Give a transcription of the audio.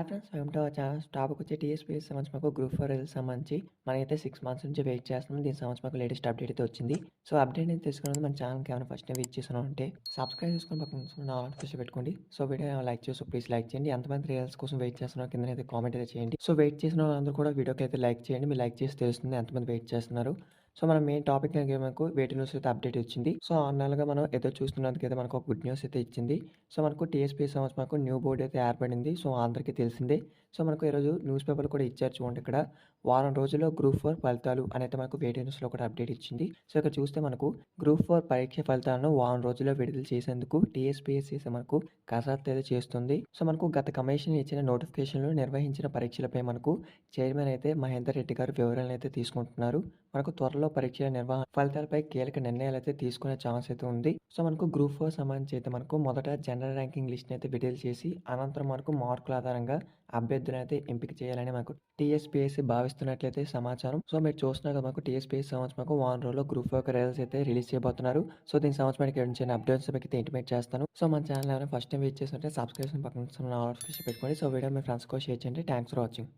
Friends topic వచ్చి TSPSC సంబంధించి మాకు గ్రూప్ 4 రిజల్ట్స్ సంబంధించి మనమైతే 6 మంత్స్ నుంచి వెయిట్ చేస్తున్నాం. దీనికి సంబంధించి మాకు లేటెస్ట్ అప్డేట్ అయితే వచ్చింది. సో, అప్డేట్ అనేది తెలుసుకునే మన ఛానల్‌కి ఏమైనా ఫస్ట్ టైం విజిట్ చేస్తున్నారంటే సబ్స్క్రైబ్ చేసుకొని పక్కన ఉన్న ఆల్ నోటిఫికేషన్ పెట్టుకోండి. సో, వీడియో లైక్ చేసి ప్లీజ్ లైక్ చేయండి. ఎంతమంది రిజల్ట్స్ కోసం వెయిట్ చేస్తున్నారో కిందనైతే కామెంట్ అయితే చేయండి. సో, వెయిట్ చేసిన వాళ్ళందరూ కూడా వీడియోకి అయితే లైక్ చేయండి. మీరు లైక్ చేసి తెలుస్తుంది ఎంతమంది వెయిట్ చేస్తున్నారు. సో, మన మెయిన్ టాపిక్ అనేది మనకు వేటి న్యూస్ అయితే అప్డేట్ వచ్చింది. సో, 6 నెలలుగా మనం ఎదురు చూస్తున్నందుకైతే మనకు ఒక గుడ్ న్యూస్ అయితే ఇచ్చింది. సో, మనకు టీఎస్‌పీఎస్సీ సంబంధించి మనకు న్యూ బోర్డ్ అయితే ఏర్పడింది. సో, అందరికీ తెలిసిందే. సో, మనకు ఈరోజు న్యూస్ పేపర్‌లో కూడా ఇచ్చారు చూడండి ఇక్కడ. వారం రోజుల్లో గ్రూప్ 4 ఫలితాలు అనైతే మనకు వేటి న్యూస్‌లో కూడా అప్డేట్ ఇచ్చింది. సో, ఇక్కడ చూస్తే మనకు గ్రూప్ 4 పరీక్ష ఫలితాలను వారం రోజుల్లో విడుదల చేసేందుకు టీఎస్‌పీఎస్సీ మనకు కసరత్తు అయితే చేస్తుంది. సో, మనకు గత కమిషన్ ఇచ్చిన నోటిఫికేషన్‌లు నిర్వహించిన పరీక్షలపై మనకు చైర్మన్ అయితే మహేందర్ రెడ్డి గారు వివరాలను అయితే తీసుకుంటున్నారు. మనకు త్వరలో పరీక్షల నిర్వహణ ఫలితాలపై కీలక నిర్ణయాలు అయితే తీసుకునే ఛాన్స్ అయితే ఉంది. సో, మనకు గ్రూప్ 4 సంబంధించి అయితే మనకు మొదట జనరల్ ర్యాంకింగ్ లిస్ట్‌ని అయితే విడుదల చేసి అనంతరం మనకు మార్కుల ఆధారంగా అభ్యర్థులనైతే ఎంపిక చేయాలని మనకు టీఎస్‌పీఎస్సీ భావిస్తున్నట్లయితే సమాచారం. సో, మీరు చూస్తున్నారు కదా మనకు టీఎస్‌పీఎస్సీ సంబంధించి మాకు వారం రోజుల్లో గ్రూప్ 4 రిజల్ట్స్ అయితే రిలీజ్ చేయబోతున్నారు. సో, దీనికి సంబంధించి మనకి చిన్న అప్డేట్స్ మీకైతే ఇంటిమేట్ చేస్తాను. సో, మన ఛానల్ ఎవరైనా ఫస్ట్ టైం విజిట్ చేస్తుంటే సబ్స్క్రిప్షన్ పక్కన ఉన్న నోటిఫికేషన్ పెట్టుకోండి. సో, వీడియో మీ ఫ్రెండ్స్‌కి షేర్ చేయండి. Thanks for watching.